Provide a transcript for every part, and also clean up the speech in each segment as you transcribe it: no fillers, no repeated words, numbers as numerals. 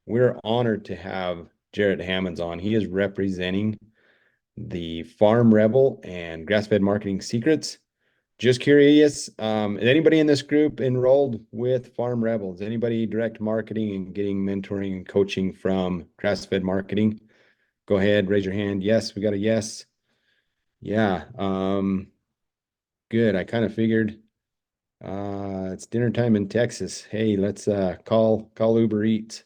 we're honored to have Jerret Hammons on. He is representing the Farm Rebel and Grass-Fed Marketing Secrets. Just curious, is anybody in this group enrolled with Farm Rebel? Is anybody direct marketing and getting mentoring and coaching from Grass-Fed Marketing? Go ahead, raise your hand. Yes, we got a yes. Yeah, good. I kind of figured it's dinner time in Texas. Hey, let's call Uber Eats.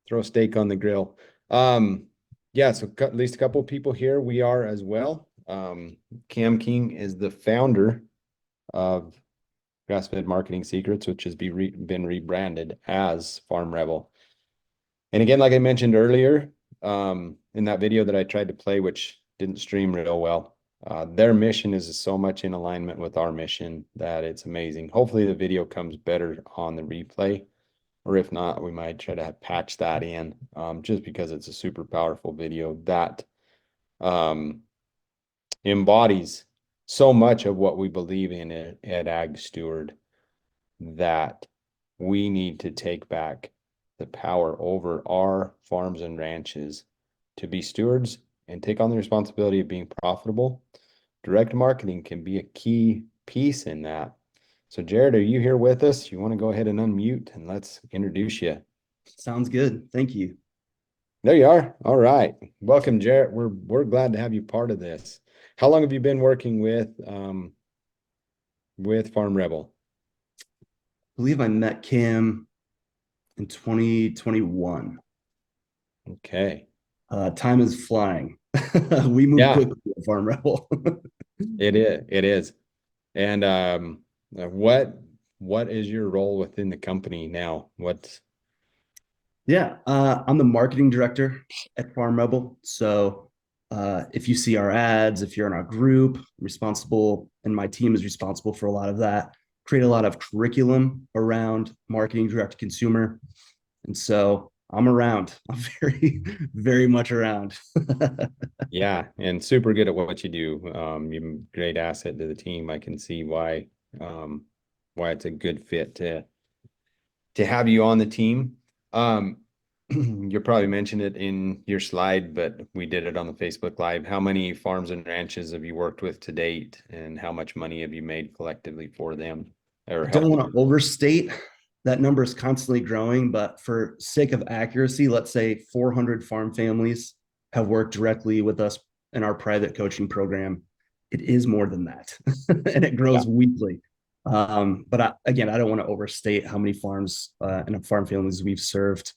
Throw a steak on the grill. Yeah, so at least a couple of people here. We are as well. Cam King is the founder of Grass-Fed Marketing Secrets, which has been rebranded as Farm Rebel. And again, like I mentioned earlier, in that video that I tried to play, which didn't stream real well, their mission is so much in alignment with our mission that it's amazing. Hopefully the video comes better on the replay, or if not, we might try to patch that in, just because it's a super powerful video that embodies so much of what we believe in at Ag Steward, that we need to take back the power over our farms and ranches to be stewards and take on the responsibility of being profitable. Direct marketing can be a key piece in that. So Jerret, are you here with us? You want to go ahead and unmute and let's introduce you. Sounds good. Thank you. There you are. All right. Welcome, Jerret. We're glad to have you part of this. How long have you been working with Farm Rebel? I believe I met Kim in 2021. Okay. Time is flying. We move Yeah, quickly at Farm Rebel. it is. It is. And what is your role within the company now? What? Yeah, I'm the marketing director at Farm Rebel. So if you see our ads, if you're in our group, responsible, and my team is responsible for a lot of that, create a lot of curriculum around marketing direct to consumer. And so I'm around. I'm very, very much around. Yeah, and super good at what you do. You're a great asset to the team. I can see why it's a good fit to have you on the team. Um, you probably mentioned it in your slide, but we did it on the Facebook Live. How many farms and ranches have you worked with to date, and how much money have you made collectively for them or I don't helped want them? to overstate that number is constantly growing, but for sake of accuracy, let's say 400 farm families have worked directly with us in our private coaching program. It is more than that, and it Yeah. grows weekly. But again, I don't want to overstate how many farms and farm families we've served.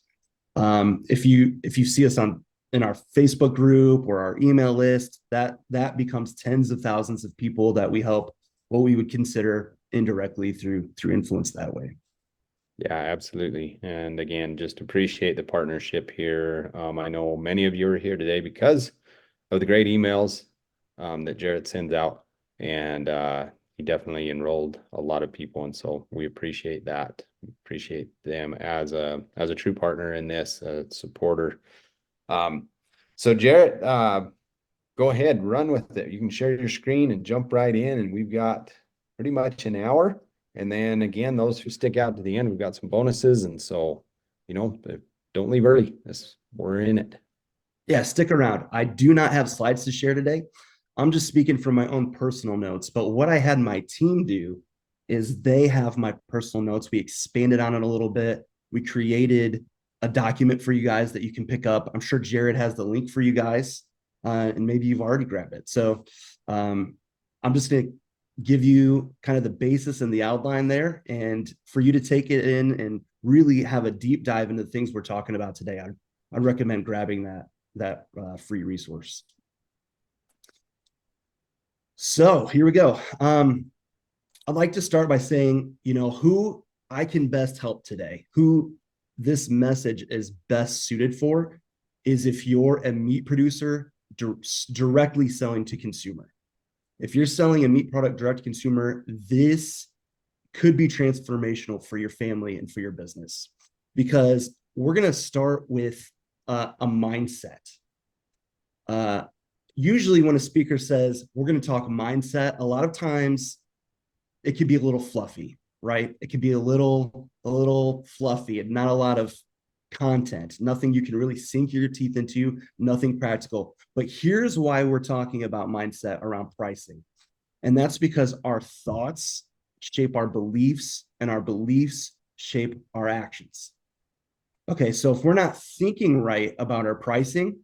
If you see us on in our Facebook group or our email list, that becomes tens of thousands of people that we help what we would consider indirectly through influence that way. Yeah, absolutely. And again, just appreciate the partnership here. I know many of you are here today because of the great emails that Jerret sends out, and he definitely enrolled a lot of people, and so we appreciate that. Appreciate them as a true partner in this, supporter. Um, so Jerret, go ahead, run with it. You can share your screen and jump right in, and we've got pretty much an hour. And then again, those who stick out to the end, we've got some bonuses. And so, don't leave early. We're in it. Yeah, stick around. I do not have slides to share today. I'm just speaking from my own personal notes. But what I had my team do is they have my personal notes. We expanded on it a little bit. We created a document for you guys that you can pick up. I'm sure Jerret has the link for you guys, and maybe you've already grabbed it. So I'm just going to give you kind of the basis and the outline there, and for you to take it in and really have a deep dive into the things we're talking about today. I'd recommend grabbing that free resource. So here we go. I'd like to start by saying, who I can best help today, who this message is best suited for, is if you're a meat producer directly selling to consumer. If you're selling a meat product direct to consumer, this could be transformational for your family and for your business, because we're going to start with a mindset. Usually when a speaker says we're going to talk mindset, a lot of times it could be a little fluffy, right? It could be a little fluffy and not a lot of content, nothing you can really sink your teeth into, nothing practical. But here's why we're talking about mindset around pricing. And that's because our thoughts shape our beliefs, and our beliefs shape our actions. Okay, so if we're not thinking right about our pricing,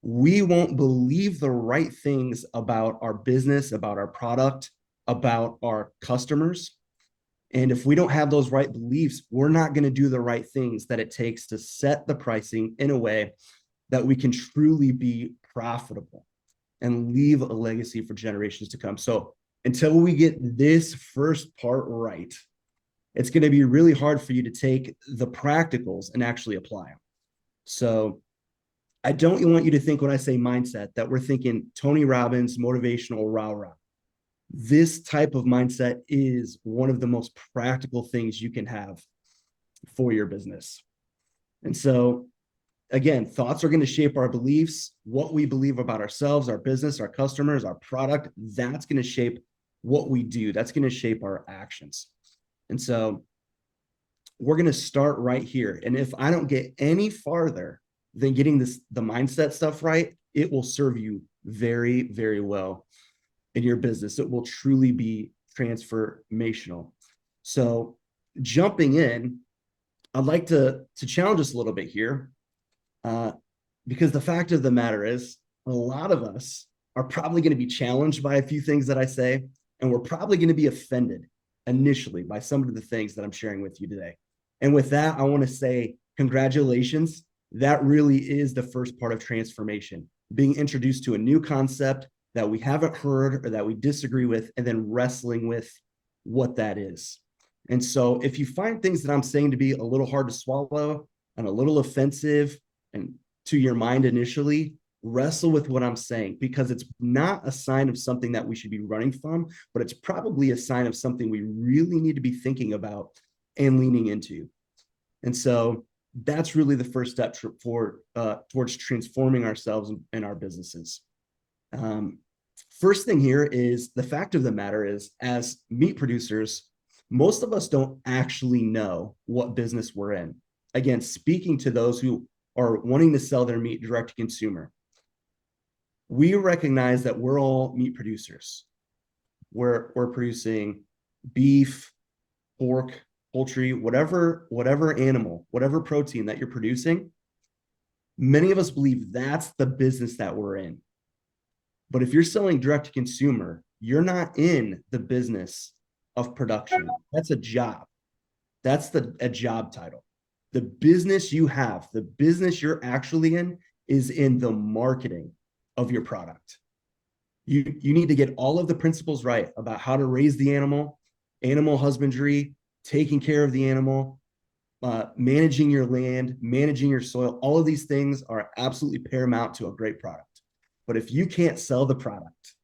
we won't believe the right things about our business, about our product, about our customers. And if we don't have those right beliefs, we're not going to do the right things that it takes to set the pricing in a way that we can truly be profitable and leave a legacy for generations to come. So until we get this first part right, it's going to be really hard for you to take the practicals and actually apply them. So I don't want you to think when I say mindset that we're thinking Tony Robbins, motivational, rah, rah. This type of mindset is one of the most practical things you can have for your business. And so, again, thoughts are going to shape our beliefs, what we believe about ourselves, our business, our customers, our product. That's going to shape what we do. That's going to shape our actions. And so we're going to start right here. And if I don't get any farther than getting the mindset stuff right, it will serve you very, very well in your business. It will truly be transformational. So jumping in, I'd like to challenge us a little bit here, because the fact of the matter is a lot of us are probably going to be challenged by a few things that I say, and we're probably going to be offended initially by some of the things that I'm sharing with you today. And with that, I want to say congratulations. That really is the first part of transformation, being introduced to a new concept that we haven't heard or that we disagree with, and then wrestling with what that is. And so if you find things that I'm saying to be a little hard to swallow and a little offensive and to your mind initially, wrestle with what I'm saying, because it's not a sign of something that we should be running from, but it's probably a sign of something we really need to be thinking about and leaning into. And so that's really the first step towards transforming ourselves and our businesses. First thing here is the fact of the matter is, as meat producers, most of us don't actually know what business we're in. Again, speaking to those who are wanting to sell their meat direct to consumer, we recognize that we're all meat producers. We're producing beef, pork, poultry, whatever animal, whatever protein that you're producing. Many of us believe that's the business that we're in. But if you're selling direct to consumer, you're not in the business of production. That's a job. That's a job title. The business you have, the business you're actually in, is in the marketing of your product. You need to get all of the principles right about how to raise the animal husbandry, taking care of the animal, managing your land, managing your soil. All of these things are absolutely paramount to a great product. But if you can't sell the product,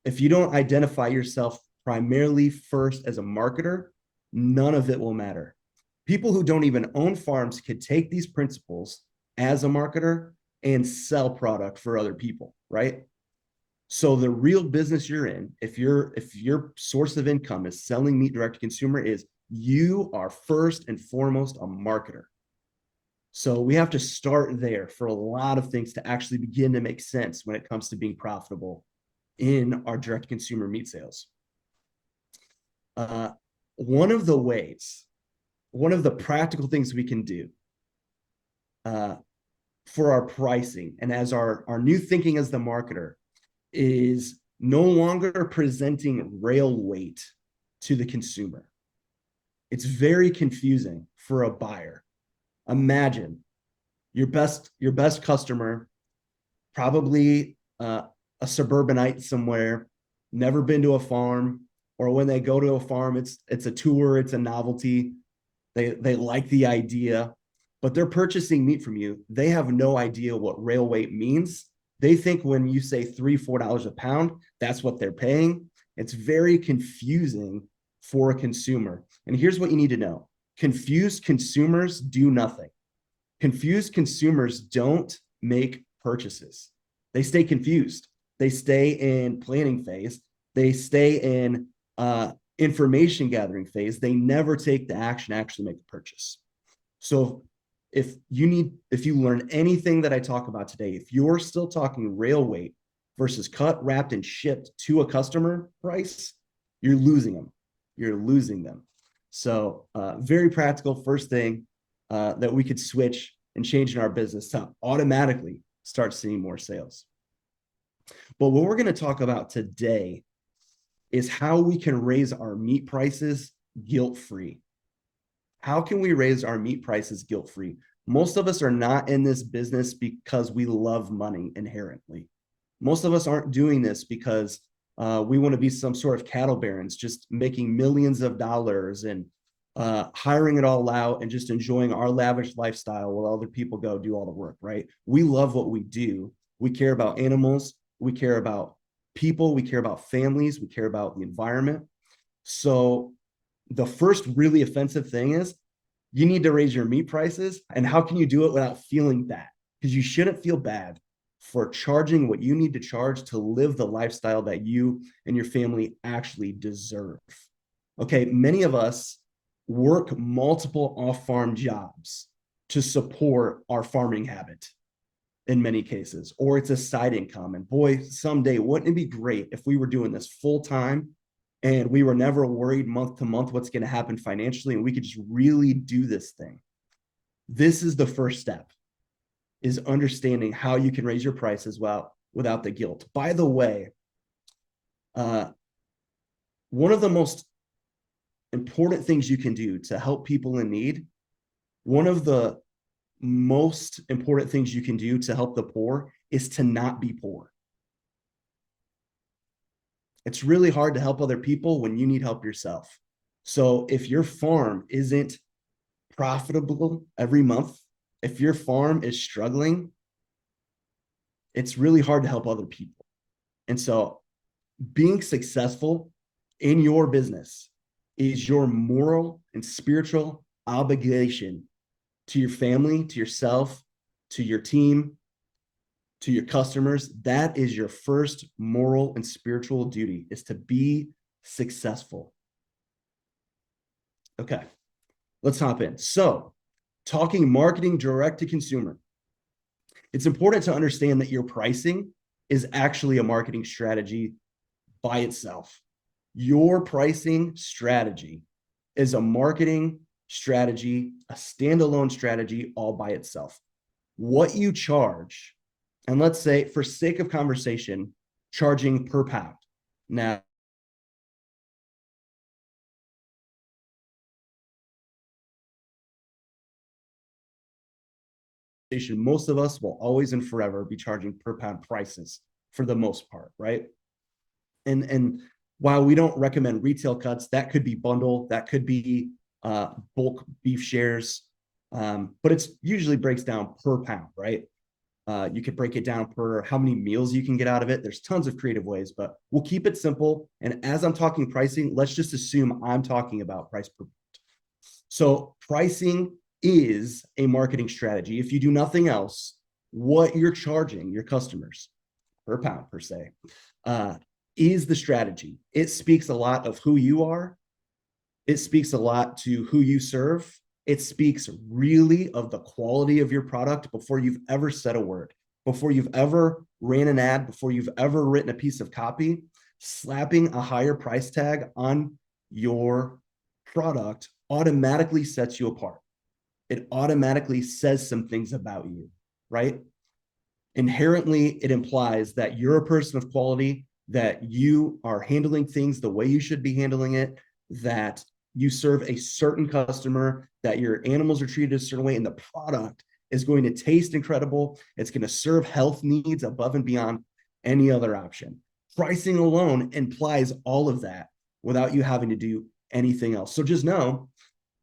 if you don't identify yourself primarily first as a marketer, none of it will matter. People who don't even own farms could take these principles as a marketer and sell product for other people, right? So the real business you're in, if your source of income is selling meat direct to consumer, is you are first and foremost a marketer. So we have to start there for a lot of things to actually begin to make sense when it comes to being profitable in our direct consumer meat sales. One of the practical things we can do for our pricing and as our new thinking as the marketer is no longer presenting rail weight to the consumer. It's very confusing for a buyer. Imagine your best customer, probably a suburbanite somewhere, never been to a farm, or when they go to a farm, it's a tour, it's a novelty. They like the idea, but they're purchasing meat from you. They have no idea what rail weight means. They think when you say $3-4 a pound, that's what they're paying. It's very confusing for a consumer. And here's what you need to know. Confused consumers do nothing. Confused consumers don't make purchases. They stay confused. They stay in planning phase. They stay in information gathering phase. They never take the action to actually make a purchase. So if you learn anything that I talk about today, if you're still talking rail weight versus cut, wrapped, and shipped to a customer price, you're losing them. You're losing them. So very practical first thing that we could switch and change in our business to automatically start seeing more sales. But what we're going to talk about today is how we can raise our meat prices guilt-free. How can we raise our meat prices guilt-free? Most of us are not in this business because we love money inherently. Most of us aren't doing this because we want to be some sort of cattle barons, just making millions of dollars and hiring it all out and just enjoying our lavish lifestyle while other people go do all the work, right? We love what we do. We care about animals. We care about people. We care about families. We care about the environment. So the first really offensive thing is you need to raise your meat prices. And how can you do it without feeling bad? Because you shouldn't feel bad for charging what you need to charge to live the lifestyle that you and your family actually deserve. Okay, many of us work multiple off-farm jobs to support our farming habit in many cases, or it's a side income. And boy, someday, wouldn't it be great if we were doing this full time and we were never worried month to month what's going to happen financially, and we could just really do this thing. This is the first step, is understanding how you can raise your prices without the guilt. By the way, one of the most important things you can do to help people in need, one of the most important things you can do to help the poor is to not be poor. It's really hard to help other people when you need help yourself. So if your farm isn't profitable every month, if your farm is struggling, it's really hard to help other people. And so being successful in your business is your moral and spiritual obligation to your family, to yourself, to your team, to your customers. That is your first moral and spiritual duty, is to be successful. Okay, let's hop in. So, talking marketing direct to consumer. It's important to understand that your pricing is actually a marketing strategy by itself. Your pricing strategy is a marketing strategy, a standalone strategy all by itself. What you charge, and let's say for sake of conversation, charging per pound. Now, most of us will always and forever be charging per pound prices for the most part, right? And while we don't recommend retail cuts, that could be bundle, that could be bulk beef shares, but it's usually breaks down per pound, right? You could break it down per how many meals you can get out of it. There's tons of creative ways, but we'll keep it simple. And as I'm talking pricing, let's just assume I'm talking about price per pound. So pricing is a marketing strategy. If you do nothing else, what you're charging your customers per pound per se is the strategy. It speaks a lot of who you are. It speaks a lot to who you serve. It speaks really of the quality of your product before you've ever said a word, before you've ever ran an ad, before you've ever written a piece of copy. Slapping a higher price tag on your product automatically sets you apart. It automatically says some things about you, right? Inherently, it implies that you're a person of quality, that you are handling things the way you should be handling it, that you serve a certain customer, that your animals are treated a certain way, and the product is going to taste incredible. It's going to serve health needs above and beyond any other option. Pricing alone implies all of that without you having to do anything else. So just know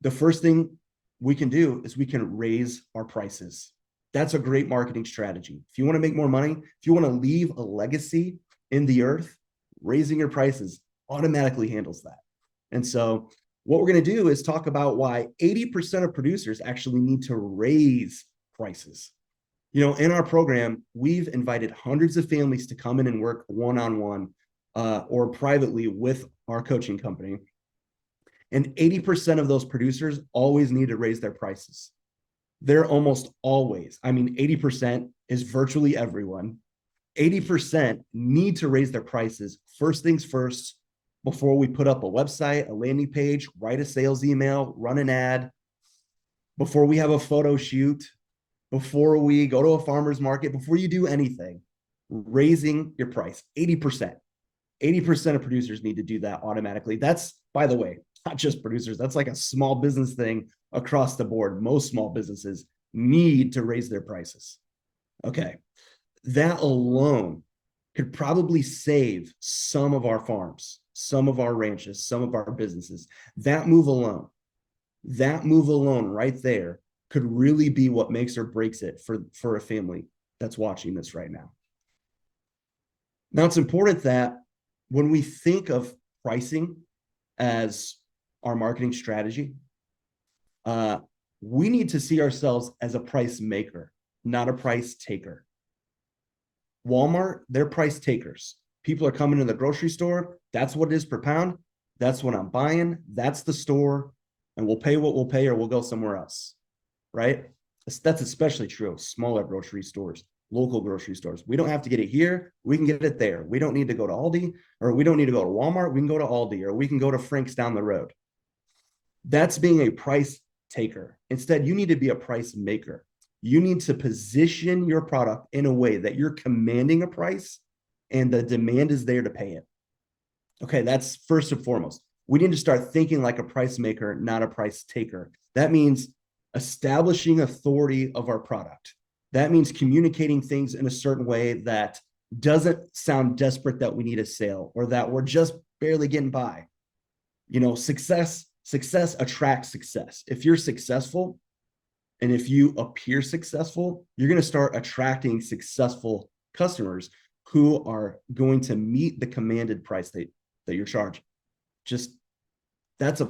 the first thing we can do is we can raise our prices. That's a great marketing strategy. If you want to make more money, if you want to leave a legacy in the earth, raising your prices automatically handles that. And so what we're going to do is talk about why 80% of producers actually need to raise prices. You know, in our program, we've invited hundreds of families to come in and work one-on-one or privately with our coaching company. And 80% of those producers always need to raise their prices. they're almost always, I mean, 80% is virtually everyone. 80% need to raise their prices first things first before we put up a website, a landing page, write a sales email, run an ad, before we have a photo shoot, before we go to a farmer's market, before you do anything, raising your price 80%. 80% of producers need to do that automatically. That's, by the way, not just producers, that's like a small business thing across the board. Most small businesses need to raise their prices. Okay. That alone could probably save some of our farms, some of our ranches, some of our businesses. That move alone right there could really be what makes or breaks it for a family that's watching this right now. Now, it's important that when we think of pricing as our marketing strategy, we need to see ourselves as a price maker, not a price taker. Walmart, they're price takers. People are coming to the grocery store. That's what it is per pound. That's what I'm buying. That's the store. And we'll pay what we'll pay, or we'll go somewhere else. Right? That's especially true of smaller grocery stores, local grocery stores. We don't have to get it here. We can get it there. We don't need to go to Aldi, or we don't need to go to Walmart. We can go to Aldi, or we can go to Frank's down the road. That's being a price taker. Instead, you need to be a price maker. You need to position your product in a way that you're commanding a price and the demand is there to pay it. Okay, that's first and foremost. We need to start thinking like a price maker, not a price taker. That means establishing authority of our product. That means communicating things in a certain way that doesn't sound desperate that we need a sale or that we're just barely getting by. You know, success attracts success. If you're successful and if you appear successful, you're going to start attracting successful customers who are going to meet the commanded price that you're charging. Just that's a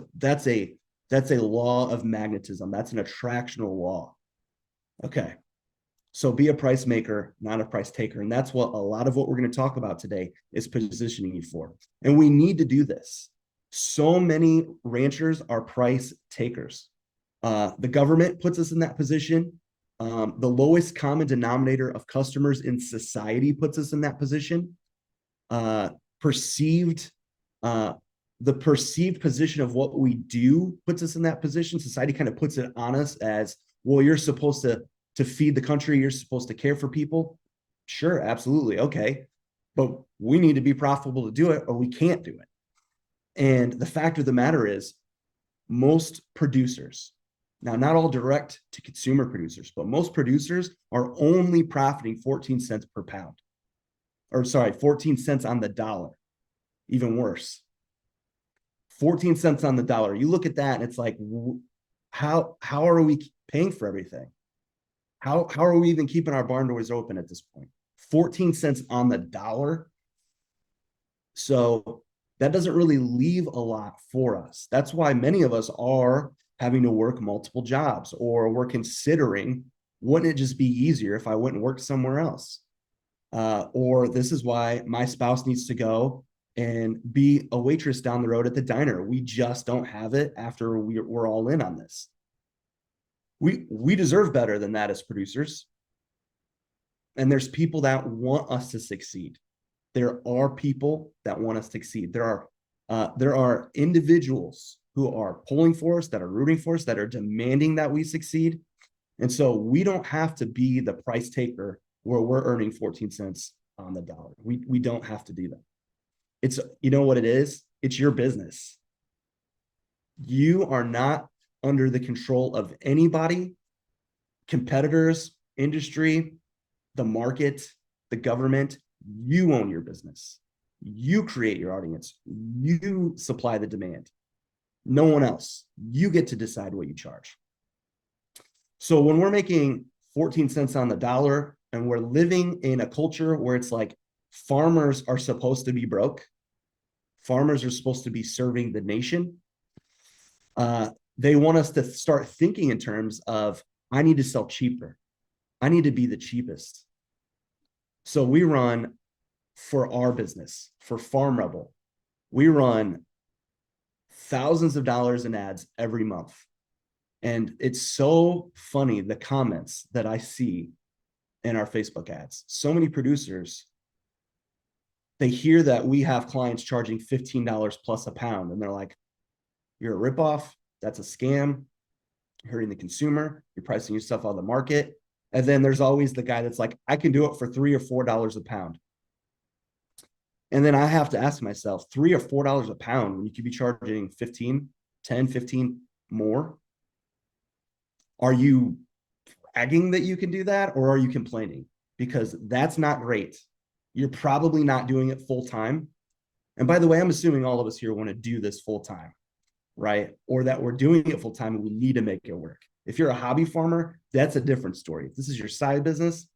law of magnetism. That's an attractional law. Okay. So be a price maker, not a price taker. And that's what a lot of what we're going to talk about today is positioning you for. And we need to do this. So many ranchers are price takers. The government puts us in that position. The lowest common denominator of customers in society puts us in that position. The perceived position of what we do puts us in that position. Society kind of puts it on us as, well, you're supposed to feed the country. You're supposed to care for people. Sure, absolutely. Okay. But we need to be profitable to do it, or we can't do it. And the fact of the matter is, most producers, now not all direct to consumer producers, but most producers are only profiting 14 cents per pound. Or sorry, 14 cents on the dollar. Even worse. 14 cents on the dollar. You look at that and it's like, how are we paying for everything? How are we even keeping our barn doors open at this point? 14 cents on the dollar. So that doesn't really leave a lot for us. That's why many of us are having to work multiple jobs, or we're considering, wouldn't it just be easier if I went and worked somewhere else? Or this is why my spouse needs to go and be a waitress down the road at the diner. We just don't have it after we're all in on this. We deserve better than that as producers. And there's people that want us to succeed. There are people that want us to succeed. There are individuals who are pulling for us, that are rooting for us, that are demanding that we succeed. And so we don't have to be the price taker where we're earning 14 cents on the dollar. We don't have to do that. It's, you know what it is? It's your business. You are not under the control of anybody, competitors, industry, the market, the government. You own your business. You create your audience. You supply the demand. No one else. You get to decide what you charge. So when we're making 14 cents on the dollar and we're living in a culture where it's like farmers are supposed to be broke, farmers are supposed to be serving the nation, they want us to start thinking in terms of, I need to sell cheaper. I need to be the cheapest. So we run, for our business, for Farm Rebel, we run thousands of dollars in ads every month. And it's so funny, the comments that I see in our Facebook ads. So many producers, they hear that we have clients charging $15 plus a pound, and they're like, you're a ripoff. That's a scam. You're hurting the consumer. You're pricing yourself out of the market. And then there's always the guy that's like, I can do it for $3 or $4 a pound. And then I have to ask myself, $3 or $4 a pound when you could be charging 15, 10, 15 more. Are you bragging that you can do that, or are you complaining? Because that's not great. You're probably not doing it full time. And by the way, I'm assuming all of us here want to do this full time, right? Or that we're doing it full time and we need to make it work. If you're a hobby farmer, that's a different story. If this is your side business,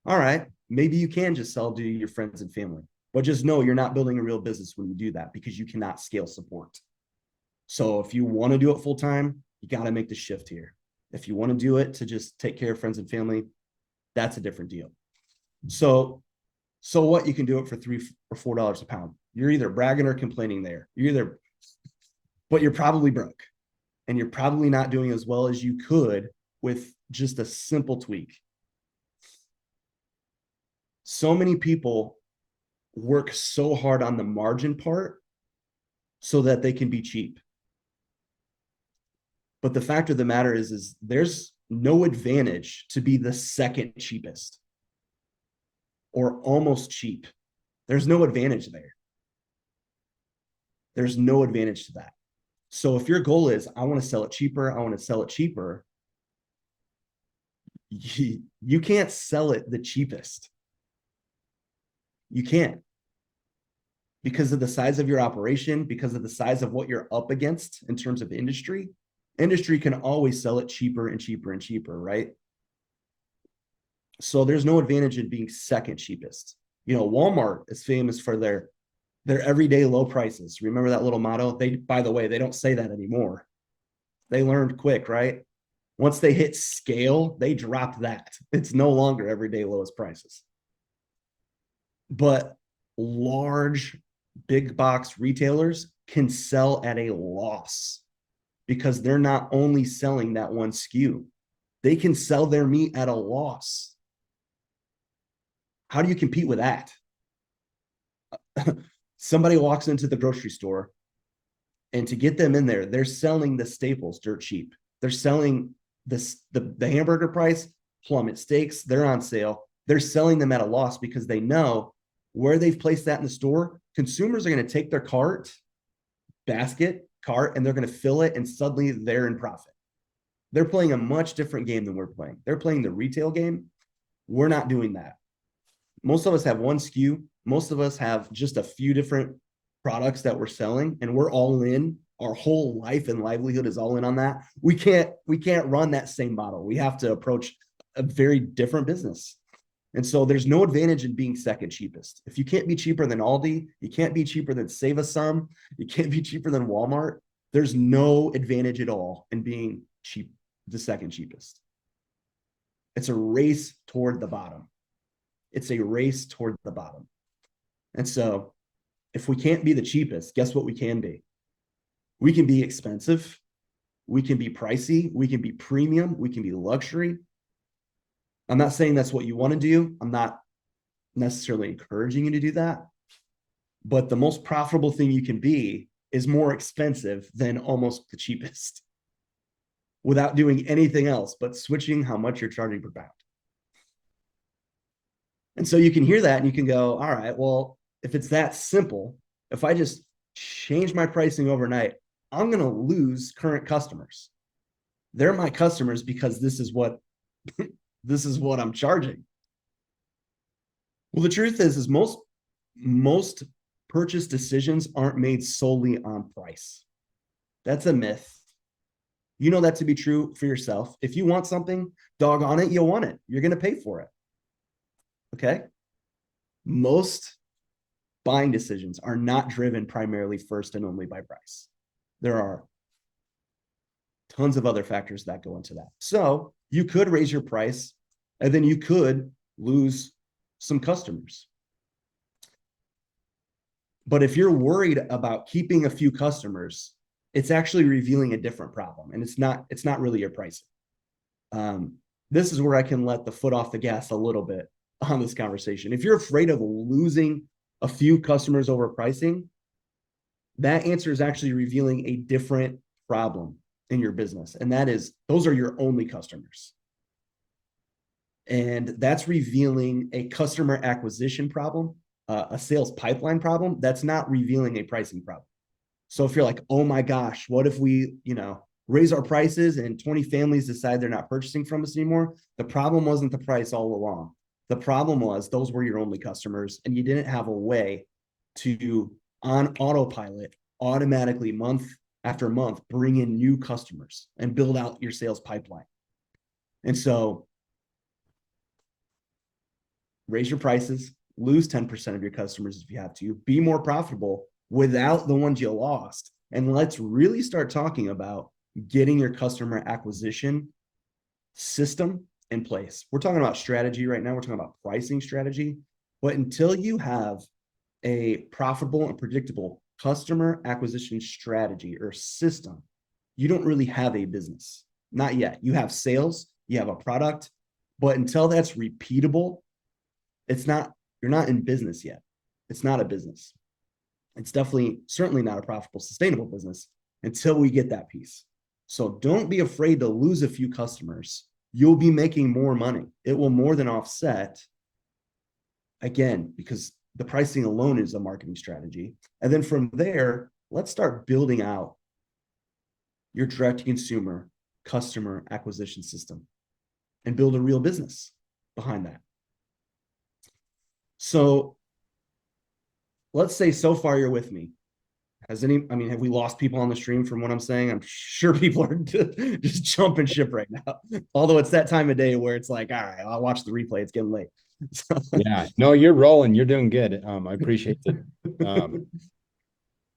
all right, maybe you can just sell to your friends and family. But just know you're not building a real business when you do that, because you cannot scale support. So if you want to do it full time, you got to make the shift here. If you want to do it to just take care of friends and family, that's a different deal. So what, you can do it for $3 or $4 a pound. You're either bragging or complaining there. But you're probably broke, and you're probably not doing as well as you could with just a simple tweak. So many people work so hard on the margin part so that they can be cheap. But the fact of the matter is there's no advantage to be the second cheapest or almost cheap. There's no advantage there. There's no advantage to that. So if your goal is, I want to sell it cheaper, you can't sell it the cheapest. You can't. Because of the size of your operation, because of the size of what you're up against in terms of industry can always sell it cheaper and cheaper and cheaper, right? So there's no advantage in being second cheapest. Walmart is famous for their everyday low prices. Remember that little motto? By the way, they don't say that anymore. They learned quick, right? Once they hit scale, they dropped that. It's no longer everyday lowest prices. But large, big box retailers can sell at a loss because they're not only selling that one SKU. They can sell their meat at a loss. How do you compete with that? Somebody walks into the grocery store, and to get them in there, they're selling the staples dirt cheap. They're selling the hamburger price, plummet steaks, they're on sale. They're selling them at a loss because they know where they've placed that in the store, consumers are going to take their cart, and they're going to fill it, and suddenly they're in profit. They're playing a much different game than we're playing. They're playing the retail game. We're not doing that. Most of us have one SKU. Most of us have just a few different products that we're selling, and we're all in. Our whole life and livelihood is all in on that. We can't run that same model. We have to approach a very different business. And so there's no advantage in being second cheapest. If you can't be cheaper than Aldi, you can't be cheaper than Save a Some, you can't be cheaper than Walmart, there's no advantage at all in being cheap, the second cheapest. It's a race toward the bottom. It's a race toward the bottom. And so if we can't be the cheapest, guess what we can be? We can be expensive. We can be pricey. We can be premium. We can be luxury. I'm not saying that's what you want to do. I'm not necessarily encouraging you to do that. But the most profitable thing you can be is more expensive than almost the cheapest without doing anything else but switching how much you're charging per pound. And so you can hear that and you can go, all right, well, if it's that simple, if I just change my pricing overnight, I'm going to lose current customers. They're my customers because this is what I'm charging. Well, the truth is most purchase decisions aren't made solely on price. That's a myth. You know that to be true for yourself. If you want something, doggone it, you'll want it. You're going to pay for it. Okay? Most buying decisions are not driven primarily first and only by price. There are tons of other factors that go into that. So you could raise your price and then you could lose some customers. But if you're worried about keeping a few customers it's actually revealing a different problem, and it's not really your pricing. This is where I can let the foot off the gas a little bit on this conversation. If you're afraid of losing a few customers over pricing, that answer is actually revealing a different problem in your business. And that is, those are your only customers. And that's revealing a customer acquisition problem, a sales pipeline problem. That's not revealing a pricing problem. So if you're like, oh my gosh, what if we, raise our prices and 20 families decide they're not purchasing from us anymore? The problem wasn't the price all along. The problem was those were your only customers, and you didn't have a way to, on autopilot, automatically month after month, bring in new customers and build out your sales pipeline. And so raise your prices, lose 10% of your customers if you have to, be more profitable without the ones you lost. And let's really start talking about getting your customer acquisition system in place. We're talking about strategy right now. We're talking about pricing strategy. But until you have a profitable and predictable customer acquisition strategy or system, you don't really have a business. Not yet. You have sales, you have a product, but until that's repeatable, you're not in business yet. It's not a business. It's certainly not a profitable, sustainable business until we get that piece. So don't be afraid to lose a few customers. You'll be making more money. It will more than offset, again, because the pricing alone is a marketing strategy. And then from there, let's start building out your direct-to-consumer customer acquisition system and build a real business behind that. So let's say so far you're with me. Have we lost people on the stream from what I'm saying? I'm sure people are just jumping ship right now. Although it's that time of day where it's like, all right, I'll watch the replay. It's getting late. Yeah, no, you're rolling. You're doing good. I appreciate it.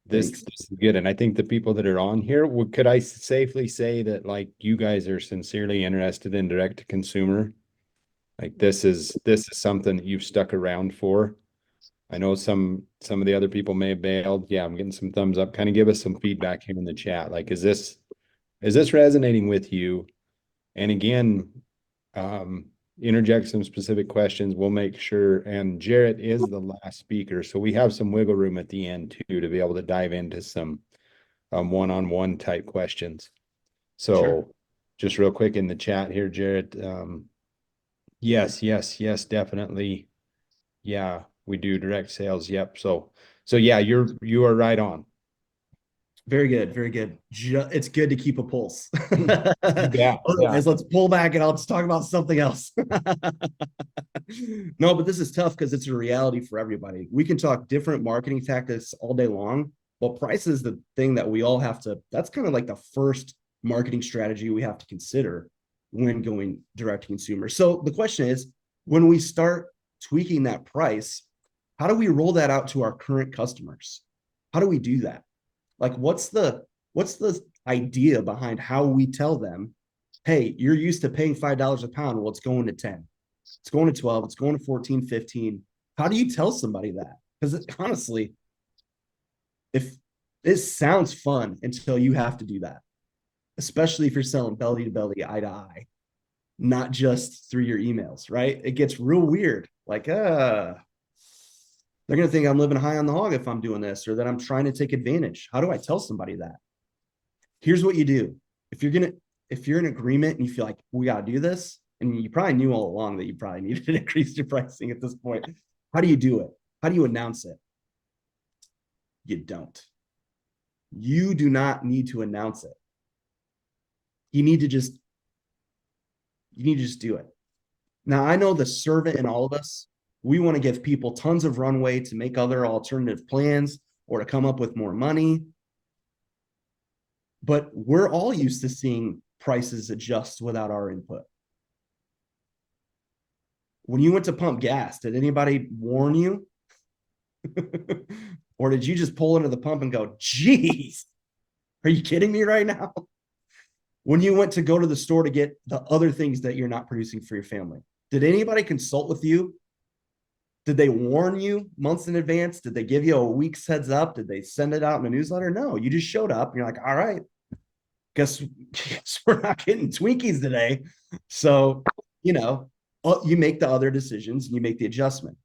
This is good. And I think the people that are on here, could I safely say that like you guys are sincerely interested in direct to consumer? Like this is something that you've stuck around for. I know some of the other people may have bailed. Yeah, I'm getting some thumbs up. Kind of give us some feedback here in the chat. Like, is this resonating with you? And again, interject some specific questions. We'll make sure. And Jerret is the last speaker, so we have some wiggle room at the end too to be able to dive into some one-on-one type questions. So sure. Just real quick in the chat here, Jerret. Yes, definitely. Yeah, we do direct sales. Yep. So yeah, you are right on. Very good. Very good. It's good to keep a pulse. Yeah. Otherwise, let's pull back and I'll just talk about something else. No, but this is tough because it's a reality for everybody. We can talk different marketing tactics all day long, but price is the thing that we all have to, that's kind of like the first marketing strategy we have to consider when going direct to consumer. So the question is, when we start tweaking that price, how do we roll that out to our current customers? How do we do that? Like, what's the idea behind how we tell them, hey, you're used to paying $5 a pound. Well, it's going to 10. It's going to 12. It's going to 14, 15. How do you tell somebody that? Because honestly, if it sounds fun until you have to do that, especially if you're selling belly to belly, eye to eye, not just through your emails, right? It gets real weird. Like, they're going to think I'm living high on the hog if I'm doing this, or that I'm trying to take advantage. How do I tell somebody that? Here's what you do. If you're in agreement and you feel like we got to do this, and you probably knew all along that you probably needed to increase your pricing at this point, how do you do it? How do you announce it? You don't. You do not need to announce it. You need to just do it. Now, I know the servant in all of us, we want to give people tons of runway to make other alternative plans or to come up with more money. But we're all used to seeing prices adjust without our input. When you went to pump gas, did anybody warn you? Or did you just pull into the pump and go, geez, are you kidding me right now? When you went to go to the store to get the other things that you're not producing for your family, did anybody consult with you Did they warn you months in advance? Did they give you a week's heads up? Did they send it out in a newsletter? No, you just showed up and you're like, all right, guess we're not getting Twinkies today. So, you know, you make the other decisions and you make the adjustment.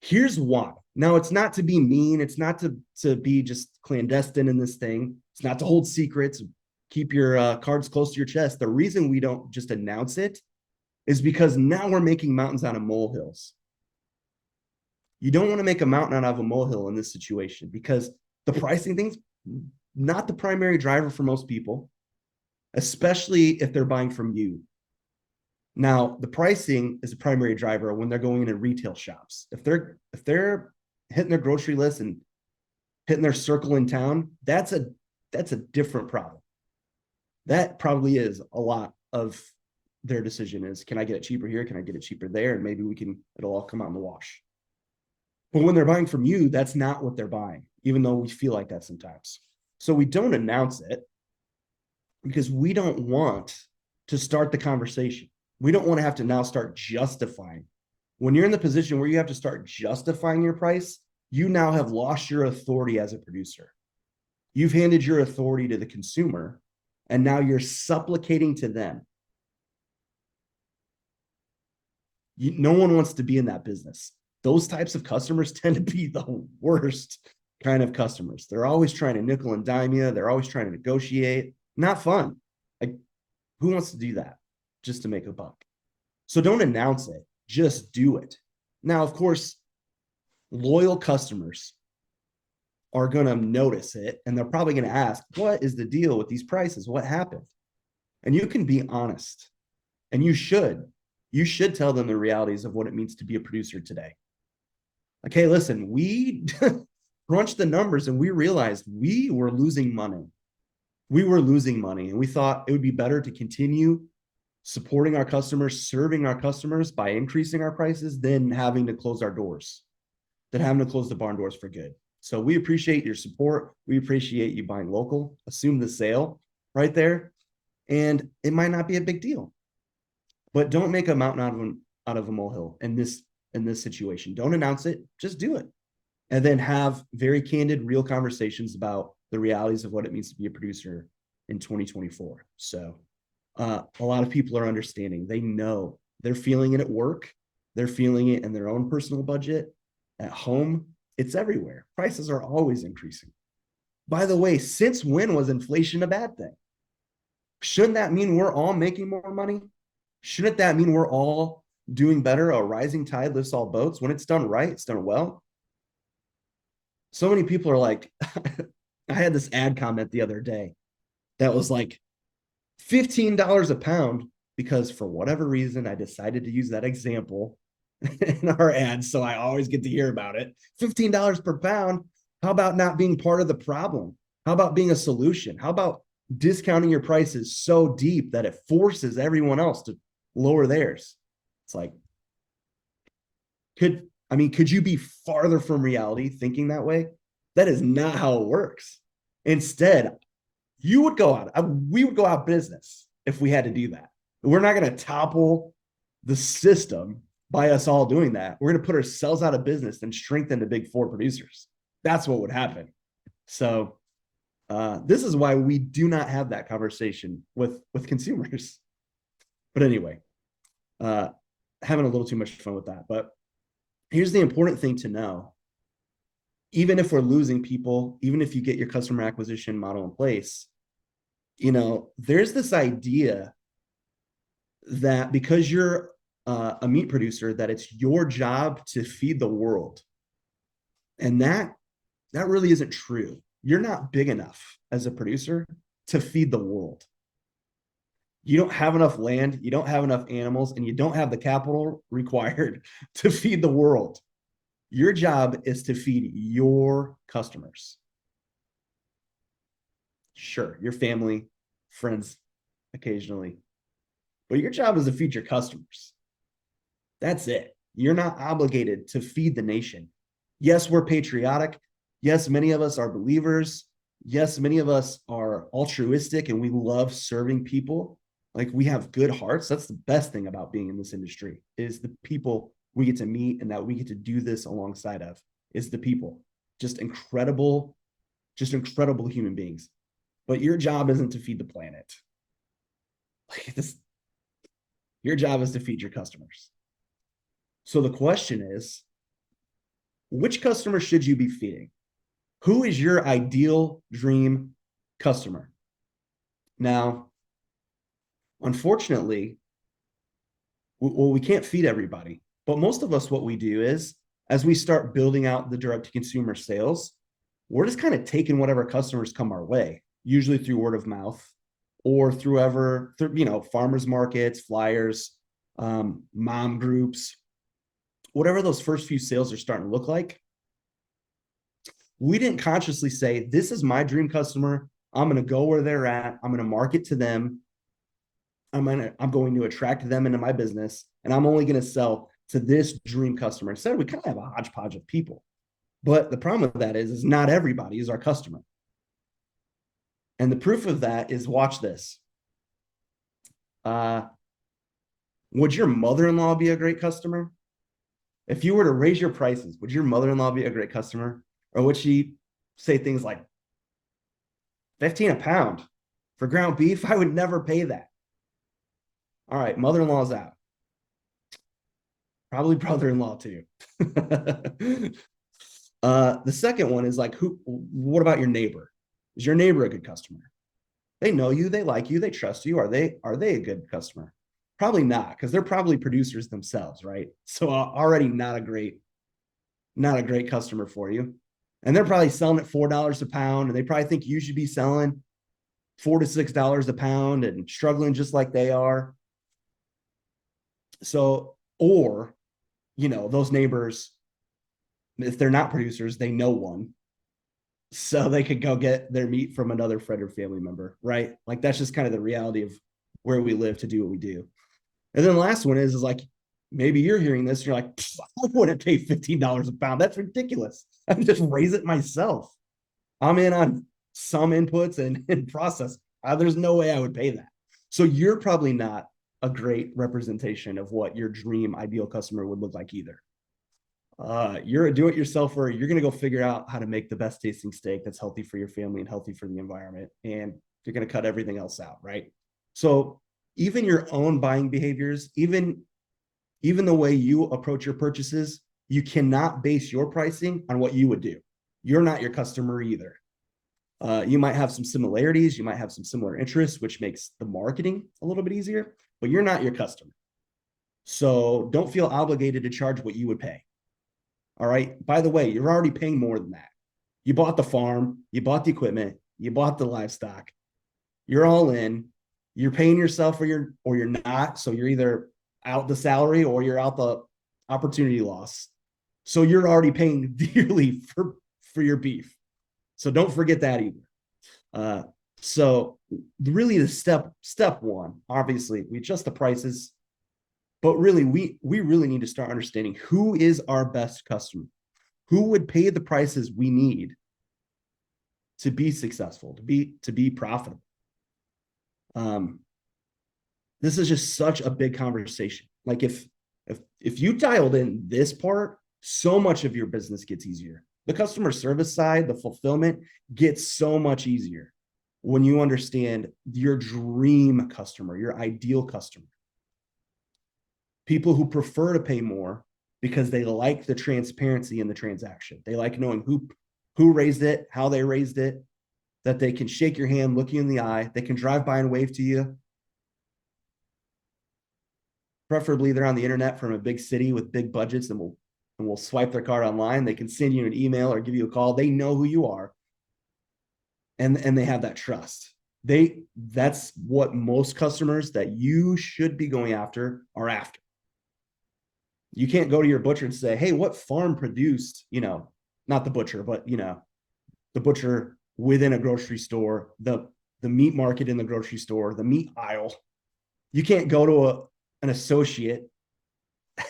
Here's why. Now, it's not to be mean. It's not to be just clandestine in this thing. It's not to hold secrets. Keep your cards close to your chest. The reason we don't just announce it is because now we're making mountains out of molehills. You don't want to make a mountain out of a molehill in this situation because the pricing thing's not the primary driver for most people, especially if they're buying from you. Now, the pricing is a primary driver when they're going into retail shops. If they're hitting their grocery list and hitting their circle in town, that's a different problem. That probably is a lot of their decision is, can I get it cheaper here? Can I get it cheaper there? And maybe it'll all come out in the wash. But when they're buying from you, that's not what they're buying, even though we feel like that sometimes. So we don't announce it because we don't want to start the conversation. We don't want to have to now start justifying. When you're in the position where you have to start justifying your price, you now have lost your authority as a producer. You've handed your authority to the consumer, and now you're supplicating to them. No one wants to be in that business. Those types of customers tend to be the worst kind of customers. They're always trying to nickel and dime you. They're always trying to negotiate. Not fun. Like, who wants to do that just to make a buck? So don't announce it. Just do it. Now, of course, loyal customers are going to notice it, and they're probably going to ask, what is the deal with these prices? What happened? And you can be honest, and you should. You should tell them the realities of what it means to be a producer today. Like, hey, listen, we crunched the numbers and we realized we were losing money. We were losing money, and we thought it would be better to continue supporting our customers, serving our customers by increasing our prices than having to close our doors, than having to close the barn doors for good. So we appreciate your support. We appreciate you buying local. Assume the sale right there. And it might not be a big deal, but don't make a mountain out of a molehill in this situation. Don't announce it, just do it. And then have very candid, real conversations about the realities of what it means to be a producer in 2024. So a lot of people are understanding. They know, they're feeling it at work. They're feeling it in their own personal budget, at home. It's everywhere. Prices are always increasing. By the way, since when was inflation a bad thing? Shouldn't that mean we're all making more money? Shouldn't that mean we're all doing better? A rising tide lifts all boats. When it's done right, it's done well. So many people are like, I had this ad comment the other day that was like $15 a pound, because for whatever reason, I decided to use that example in our ads. So I always get to hear about it. $15 per pound. How about not being part of the problem? How about being a solution? How about discounting your prices so deep that it forces everyone else to lower theirs? It's like, could you be farther from reality thinking that way? That is not how it works. Instead, we would go out of business if we had to do that. We're not going to topple the system by us all doing that. We're going to put ourselves out of business and strengthen the big four producers. That's what would happen. So this is why we do not have that conversation with consumers. But anyway, having a little too much fun with that. But here's the important thing to know. Even if we're losing people, even if you get your customer acquisition model in place, there's this idea that because you're a meat producer, that it's your job to feed the world. And that really isn't true. You're not big enough as a producer to feed the world. You don't have enough land, you don't have enough animals, and you don't have the capital required to feed the world. Your job is to feed your customers. Sure, your family, friends, occasionally. But your job is to feed your customers. That's it. You're not obligated to feed the nation. Yes, we're patriotic. Yes, many of us are believers. Yes, many of us are altruistic and we love serving people. Like, we have good hearts. That's the best thing about being in this industry, is the people we get to meet and that we get to do this alongside of is the people. Just incredible human beings. But your job isn't to feed the planet. Like this, your job is to feed your customers. So the question is, which customer should you be feeding? Who is your ideal dream customer? Now, unfortunately, we can't feed everybody, but most of us, what we do is, as we start building out the direct to consumer sales, we're just kind of taking whatever customers come our way, usually through word of mouth or through farmers markets, flyers, mom groups, whatever those first few sales are starting to look like. We didn't consciously say, this is my dream customer. I'm going to go where they're at. I'm going to market to them. I'm going to attract them into my business, and I'm only going to sell to this dream customer. Instead, we kind of have a hodgepodge of people. But the problem with that is not everybody is our customer. And the proof of that is, watch this. Would your mother-in-law be a great customer? If you were to raise your prices, would your mother-in-law be a great customer? Or would she say things like, 15 a pound for ground beef? I would never pay that. All right, mother-in-law's out. Probably brother-in-law too. The second one is like, what about your neighbor? Is your neighbor a good customer? They know you, they like you, they trust you. Are they a good customer? Probably not, because they're probably producers themselves, right? So already not a great customer for you. And they're probably selling at $4 a pound, and they probably think you should be selling $4 to $6 a pound and struggling just like they are. So, or, those neighbors, if they're not producers, they know one. So they could go get their meat from another friend or family member, right? Like that's just kind of the reality of where we live to do what we do. And then the last one is like, maybe you're hearing this, and you're like, I wouldn't pay $15 a pound. That's ridiculous. I can just raise it myself. I'm in on some inputs and process. There's no way I would pay that. So you're probably not a great representation of what your dream ideal customer would look like either. You're a do-it-yourselfer. You're going to go figure out how to make the best tasting steak that's healthy for your family and healthy for the environment. And you're going to cut everything else out, right? So even your own buying behaviors, even the way you approach your purchases, you cannot base your pricing on what you would do. You're not your customer either. You might have some similarities. You might have some similar interests, which makes the marketing a little bit easier, but you're not your customer. So don't feel obligated to charge what you would pay. All right. By the way, you're already paying more than that. You bought the farm, you bought the equipment, you bought the livestock. You're all in. You're paying yourself or you're not. So you're either out the salary or you're out the opportunity loss. So you're already paying dearly for your beef. So don't forget that either. So really the step one, obviously we adjust the prices, but really we really need to start understanding who is our best customer, who would pay the prices we need to be successful, to be profitable. This is just such a big conversation. Like if you dialed in this part, so much of your business gets easier. The customer service side, the fulfillment gets so much easier when you understand your dream customer, your ideal customer. People who prefer to pay more because they like the transparency in the transaction. They like knowing who raised it, how they raised it, that they can shake your hand, look you in the eye. They can drive by and wave to you. Preferably they're on the internet from a big city with big budgets and will swipe their card online. They can send you an email or give you a call. They know who you are. And they have that trust. That's what most customers that you should be going after are after. You can't go to your butcher and say, hey, what farm produced, not the butcher, but the butcher within a grocery store, the meat market in the grocery store, the meat aisle. You can't go to an associate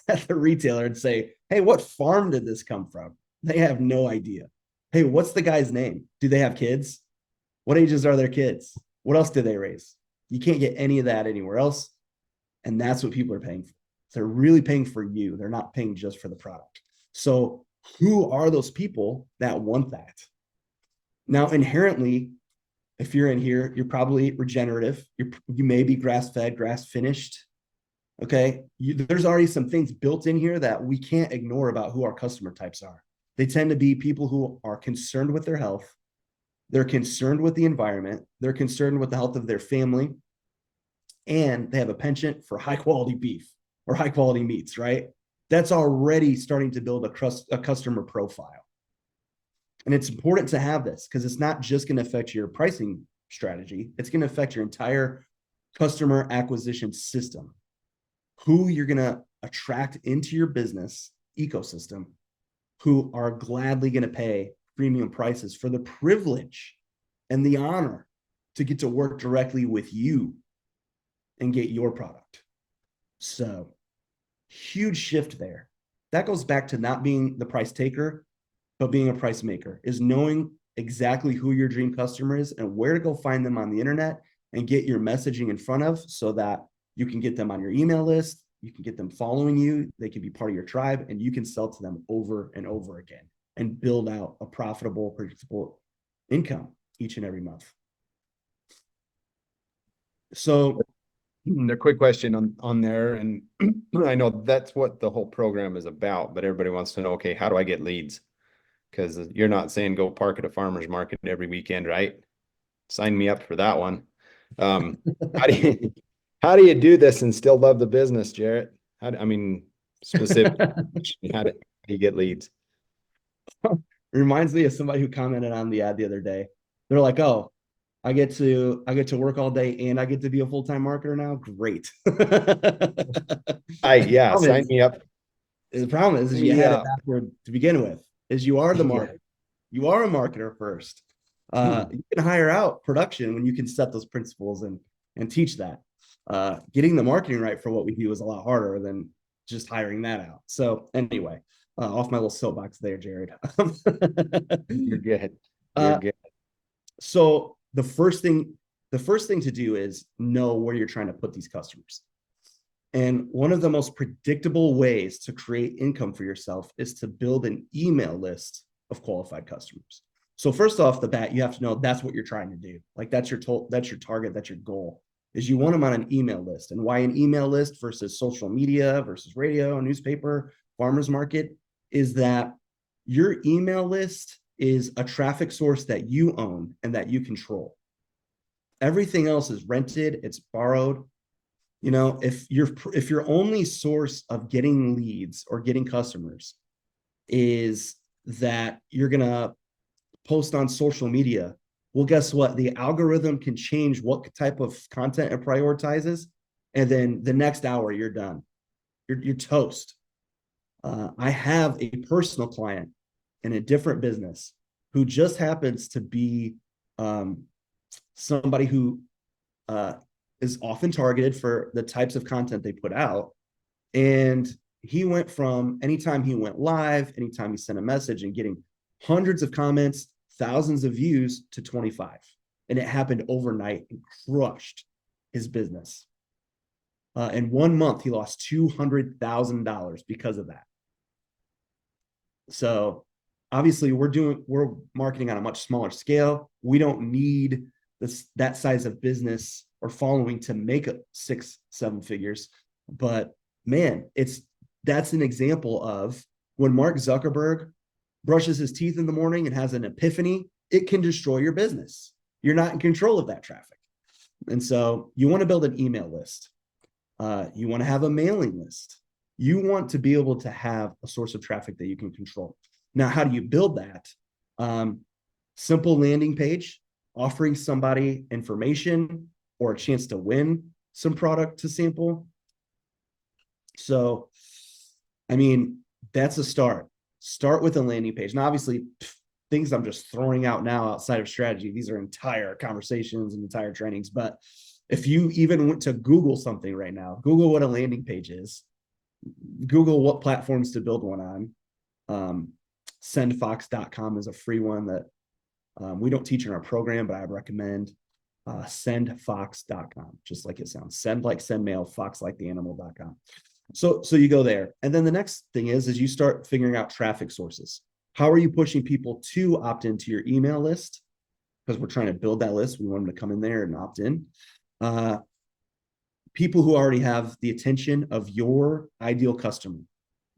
at the retailer and say, hey, what farm did this come from? They have no idea. Hey, what's the guy's name? Do they have kids? What ages are their kids? What else do they raise? You can't get any of that anywhere else. And that's what people are paying for. They're really paying for you. They're not paying just for the product. So who are those people that want that? Now, inherently, if you're in here, you're probably regenerative. You may be grass-fed, grass-finished. Okay. There's already some things built in here that we can't ignore about who our customer types are. They tend to be people who are concerned with their health. They're concerned with the environment. They're concerned with the health of their family. And they have a penchant for high quality beef or high quality meats, right? That's already starting to build a customer profile. And it's important to have this because it's not just going to affect your pricing strategy. It's going to affect your entire customer acquisition system, who you're going to attract into your business ecosystem, who are gladly going to pay premium prices for the privilege and the honor to get to work directly with you and get your product. So huge shift there. That goes back to not being the price taker, but being a price maker, is knowing exactly who your dream customer is and where to go find them on the internet and get your messaging in front of, so that you can get them on your email list, you can get them following you, they can be part of your tribe, and you can sell to them over and over again and build out a profitable, predictable income each and every month. So a quick question on there, and I know that's what the whole program is about, but everybody wants to know, okay, how do I get leads? Because you're not saying go park at a farmer's market every weekend, right? Sign me up for that one. How do you how do you do this and still love the business, Jerret? I mean, specific, how do you get leads? it reminds me of somebody who commented on the ad the other day. They're like, "Oh, I get to work all day and I get to be a full-time marketer now. Great." Yeah, sign me up. The problem is you had it backward to begin with. Is you are the marketer. You are a marketer first. You can hire out production when you can set those principles and teach that. Getting the marketing right for what we do is a lot harder than just hiring that out. So anyway, off my little soapbox there, Jerret. You're good. You're good. So the first thing to do is know where you're trying to put these customers. And one of the most predictable ways to create income for yourself is to build an email list of qualified customers. So first off the bat, you have to know that's what you're trying to do. Like that's your target, that's your goal, is you want them on an email list. And why an email list versus social media versus radio, newspaper, farmers market, is that your email list is a traffic source that you own and that you control. Everything else is rented, it's borrowed. You know, if your only source of getting leads or getting customers is that you're going to post on social media, well, guess what? The algorithm can change what type of content it prioritizes. And then the next hour you're done. You're toast. I have a personal client in a different business who just happens to be somebody who is often targeted for the types of content they put out. And he went from anytime he went live, anytime he sent a message, and getting hundreds of comments, thousands of views, to 25. And it happened overnight and crushed his business. In 1 month, he lost $200,000 because of that. So obviously we're marketing on a much smaller scale. We don't need that size of business or following to make 6-7 figures. But man, that's an example of when Mark Zuckerberg brushes his teeth in the morning and has an epiphany, it can destroy your business. You're not in control of that traffic. And so you want to build an email list. You want to have a mailing list. You want to be able to have a source of traffic that you can control. Now, how do you build that? Simple landing page, offering somebody information or a chance to win some product to sample. So, I mean, that's a start. Start with a landing page. Now, obviously, things I'm just throwing out now outside of strategy, these are entire conversations and entire trainings. But if you even went to Google something right now, Google what a landing page is, Google what platforms to build one on. Sendfox.com is a free one that we don't teach in our program, but I recommend. Sendfox.com, just like it sounds. Send like send mail, fox like the animal.com. So you go there. And then the next thing is you start figuring out traffic sources. How are you pushing people to opt into your email list? Because we're trying to build that list. We want them to come in there and opt in. Uh, People who already have the attention of your ideal customer.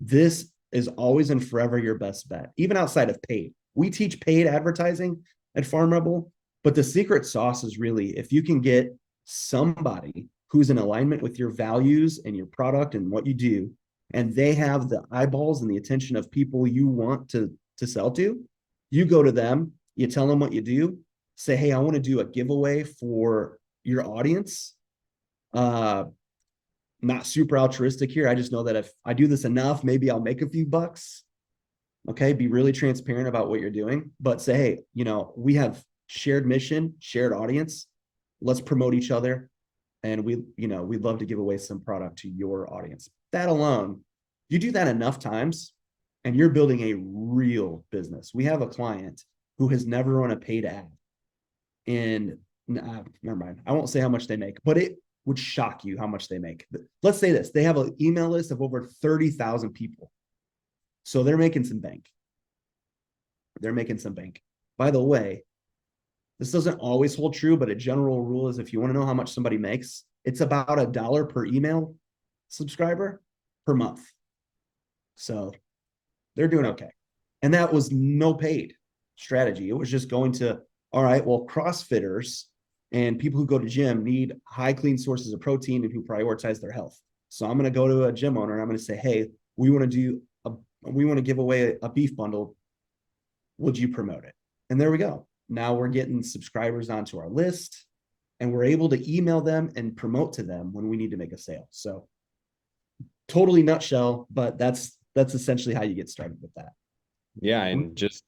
This is always and forever your best bet, even outside of paid. We teach paid advertising at Farm Rebel, but the secret sauce is really if you can get somebody who's in alignment with your values and your product and what you do, and they have the eyeballs and the attention of people you want to sell to, you go to them, you tell them what you do, say, hey, I want to do a giveaway for your audience. Not super altruistic here. I just know that if I do this enough, maybe I'll make a few bucks. Okay. Be really transparent about what you're doing, but say, hey, we have shared mission, shared audience. Let's promote each other. And we'd love to give away some product to your audience. That alone, you do that enough times and you're building a real business. We have a client who has never run a paid ad. And never mind. I won't say how much they make, but it would shock you how much they make. Let's say this. They have an email list of over 30,000 people. So they're making some bank. They're making some bank. By the way, this doesn't always hold true, but a general rule is if you want to know how much somebody makes, it's about $1 per email subscriber per month. So they're doing okay. And that was no paid strategy. It was just going to, all right, well, CrossFitters and people who go to gym need high clean sources of protein and who prioritize their health. So I'm going to go to a gym owner and I'm going to say, hey, we want to give away a beef bundle. Would you promote it? And there we go. Now we're getting subscribers onto our list and we're able to email them and promote to them when we need to make a sale. So totally nutshell, but that's essentially how you get started with that. Yeah. And just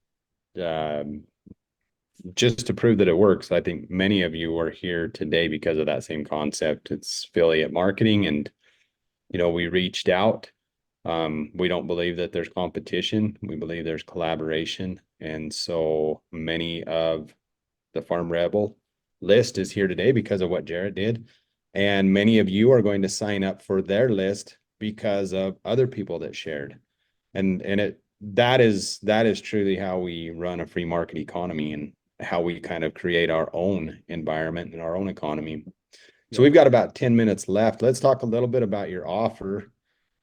to prove that it works, I think many of you are here today because of that same concept. It's affiliate marketing. And, we reached out. We don't believe that there's competition. We believe there's collaboration. And so many of the Farm Rebel list is here today because of what Jerret did. And many of you are going to sign up for their list because of other people that shared. And that is truly how we run a free market economy and how we kind of create our own environment and our own economy. So we've got about 10 minutes left. Let's talk a little bit about your offer.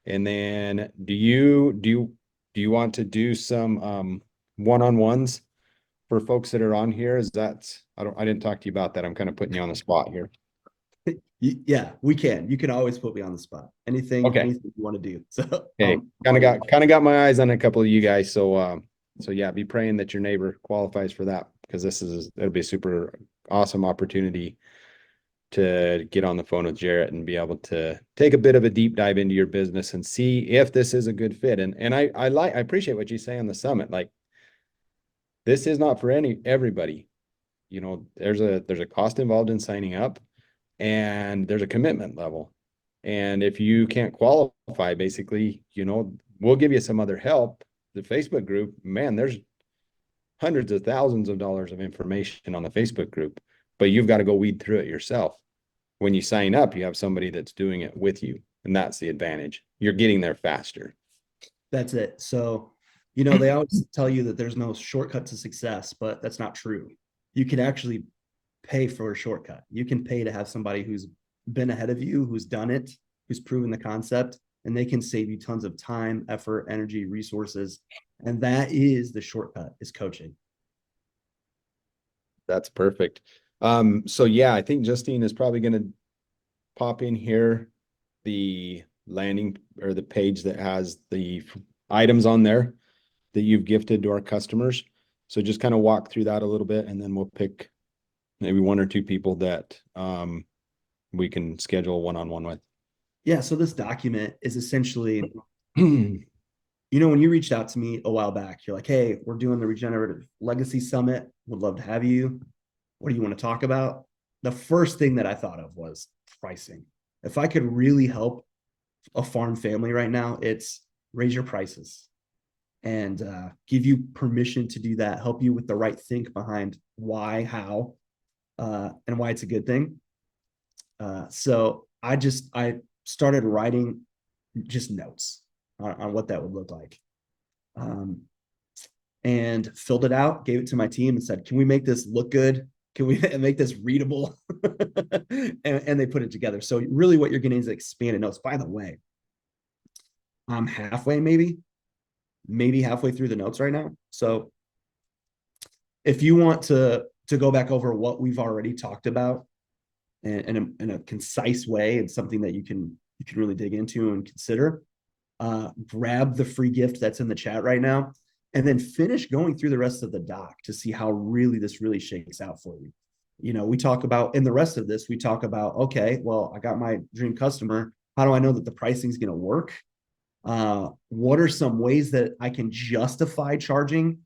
And then do you want to do some one-on-ones for folks that are on here? I didn't talk to you about that. I'm kind of putting you on the spot here. Yeah, we can. You can always put me on the spot. Anything you want to do. So hey, kind of got my eyes on a couple of you guys. So yeah, be praying that your neighbor qualifies for that because it'll be a super awesome opportunity to get on the phone with Jerret and be able to take a bit of a deep dive into your business and see if this is a good fit. And I appreciate what you say on the summit. Like, this is not for everybody. There's a cost involved in signing up and there's a commitment level. And if you can't qualify, basically, we'll give you some other help. The Facebook group, man, there's hundreds of thousands of dollars of information on the Facebook group, but you've got to go weed through it yourself. When you sign up, you have somebody that's doing it with you. And that's the advantage. You're getting there faster. That's it. So, they always tell you that there's no shortcut to success, but that's not true. You can actually pay for a shortcut. You can pay to have somebody who's been ahead of you, who's done it, who's proven the concept, and they can save you tons of time, effort, energy, resources. And that is the shortcut, is coaching. That's perfect. So yeah, I think Justine is probably going to pop in here the landing or the page that has the items on there that you've gifted to our customers. So just kind of walk through that a little bit, and then we'll pick maybe one or two people that we can schedule one-on-one with. Yeah. So this document is essentially, when you reached out to me a while back, you're like, hey, we're doing the Regenerative Legacy Summit. Would love to have you. What do you want to talk about? The first thing that I thought of was pricing. If I could really help a farm family right now, it's raise your prices and give you permission to do that, help you with the right think behind why, how, and why it's a good thing. So I started writing just notes on what that would look like. And filled it out, gave it to my team and said, can we make this look good? Can we make this readable? and they put it together. So really what you're getting is expanded notes. By the way, I'm halfway, maybe halfway through the notes right now. So if you want to go back over what we've already talked about in a concise way, and something that you can really dig into and consider, grab the free gift that's in the chat right now, and then finish going through the rest of the doc to see how really this really shakes out for you. You know, we talk about in the rest of this, we talk about, okay, well, I got my dream customer. How do I know that the pricing is going to work? What are some ways that I can justify charging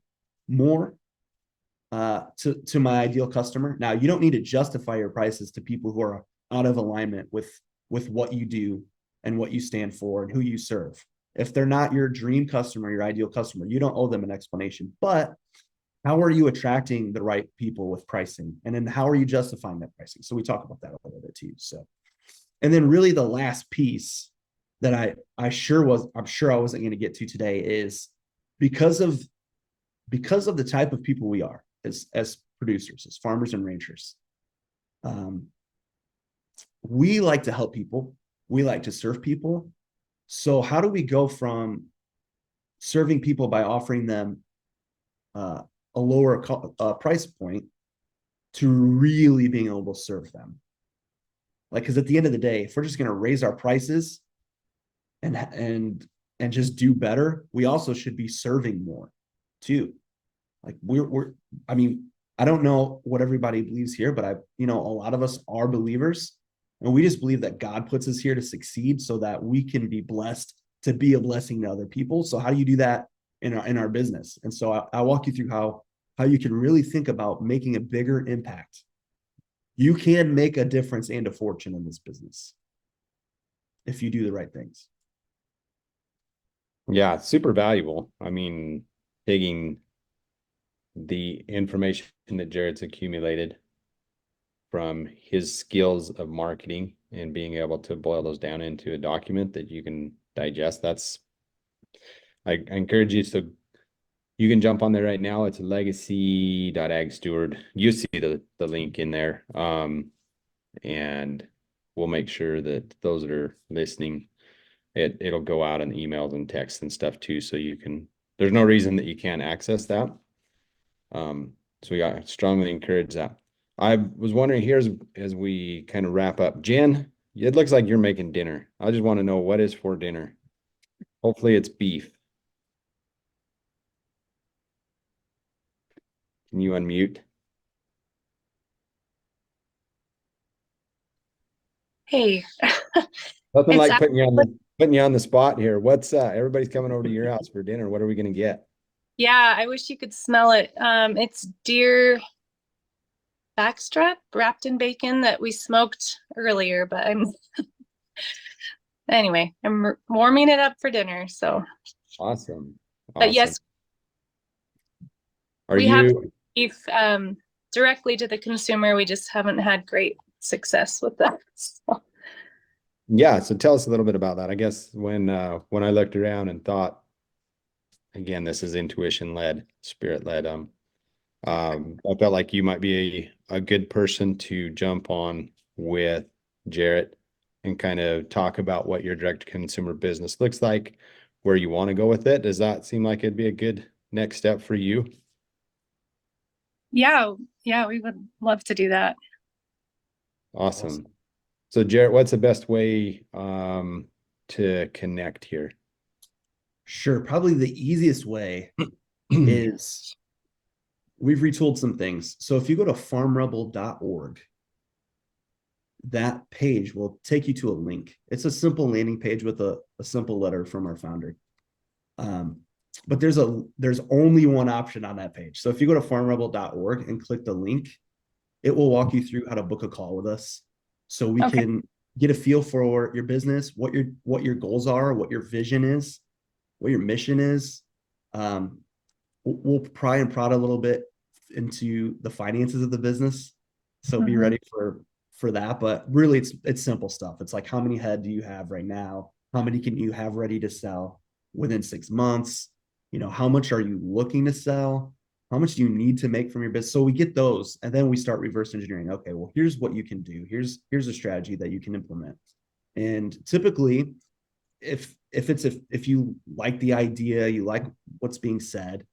more to my ideal customer? Now, you don't need to justify your prices to people who are out of alignment with what you do and what you stand for and who you serve. If they're not your dream customer, your ideal customer, you don't owe them an explanation. But how are you attracting the right people with pricing? And then how are you justifying that pricing? So we talk about that a little bit too. So, and then really the last piece that I'm sure I wasn't going to get to today is because of the type of people we are as producers, as farmers and ranchers. We like to help people. We like to serve people. So how do we go from serving people by offering them a lower price point to really being able to serve them? Like, because at the end of the day, if we're just going to raise our prices and just do better, we also should be serving more too. Like I mean, I don't know what everybody believes here, but a lot of us are believers, and we just believe that God puts us here to succeed so that we can be blessed to be a blessing to other people. So how do you do that in our business? And so I walk you through how you can really think about making a bigger impact. You can make a difference and a fortune in this business if you do the right things. Yeah, super valuable. I mean, taking the information that Jerret's accumulated from his skills of marketing and being able to boil those down into a document that you can digest. I encourage you to, you can jump on there right now. It's legacy.agsteward. You see the link in there. And we'll make sure that those that are listening, it'll go out in emails and texts and stuff too. So you can, there's no reason that you can't access that. So I strongly encourage that. I was wondering here as we kind of wrap up, Jen, it looks like you're making dinner. I just want to know what is for dinner. Hopefully it's beef. Can you unmute? Hey, Nothing it's like actually, putting you on the spot here. What's everybody's coming over to your house for dinner. What are we gonna get? yeah, I wish you could smell it. It's deer backstrap wrapped in bacon that we smoked earlier, but I'm warming it up for dinner. So, Awesome. but Awesome. yes, Are we have you beef directly to the consumer. We just haven't had great success with that. So. Yeah, so tell us a little bit about that. I guess when I looked around and thought, again, this is intuition led, spirit led. I felt like you might be a good person to jump on with Jerret and kind of talk about what your direct to consumer business looks like, where you want to go with it. Does that seem like it'd be a good next step for you? Yeah, we would love to do that. Awesome. So Jerret, what's the best way to connect here? Sure. Probably the easiest way is we've retooled some things. So if you go to farmrebel.org, that page will take you to a link. It's a simple landing page with a simple letter from our founder. But there's only one option on that page. So if you go to farmrebel.org and click the link, it will walk you through how to book a call with us. So we can get a feel for your business, what your goals are, what your vision is, what your mission is. We'll pry and prod a little bit into the finances of the business. So be ready for that. But really it's simple stuff. It's like, how many head do you have right now? How many can you have ready to sell within 6 months? How much are you looking to sell? How much do you need to make from your business? So we get those, and then we start reverse engineering. Okay, well, here's what you can do. Here's a strategy that you can implement. And typically, if you like the idea, you like what's being said,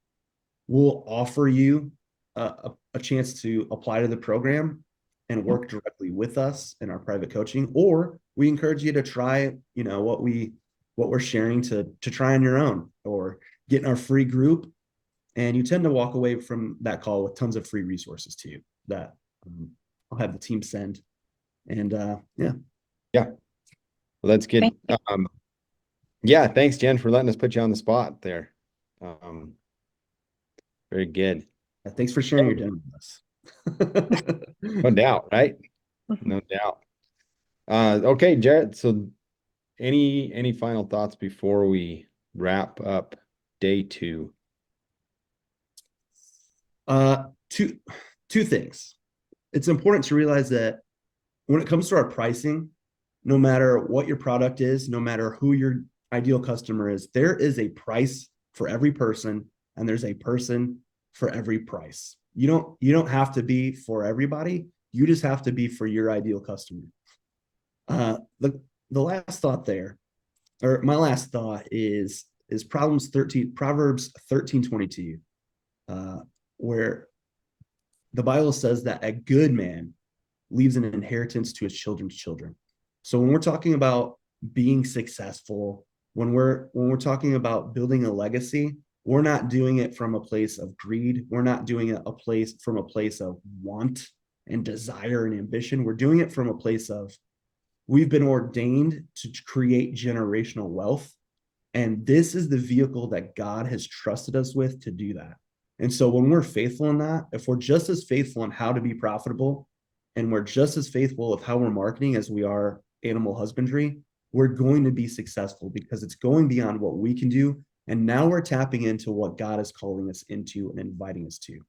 we'll offer you a chance to apply to the program and work directly with us in our private coaching, or we encourage you to try, what we're sharing to try on your own, or get in our free group. And you tend to walk away from that call with tons of free resources to you that I'll have the team send. And yeah. Yeah. Well, that's good. Thank you. Yeah, thanks, Jen, for letting us put you on the spot there. Very good. Thanks for sharing your demo with us. No doubt, right? No doubt. Okay, Jerret. So any final thoughts before we wrap up day 2? Two things. It's important to realize that when it comes to our pricing, no matter what your product is, no matter who your ideal customer is, there is a price for every person, and there's a person for every price. You don't have to be for everybody. You just have to be for your ideal customer. The last thought there, or my last thought is Proverbs 13:22, where the Bible says that a good man leaves an inheritance to his children's children. So when we're talking about being successful, when we're talking about building a legacy, we're not doing it from a place of greed. We're not doing it from a place of want and desire and ambition. We're doing it from a place of, we've been ordained to create generational wealth. And this is the vehicle that God has trusted us with to do that. And so when we're faithful in that, if we're just as faithful in how to be profitable, and we're just as faithful of how we're marketing as we are animal husbandry, we're going to be successful, because it's going beyond what we can do. And now we're tapping into what God is calling us into and inviting us to.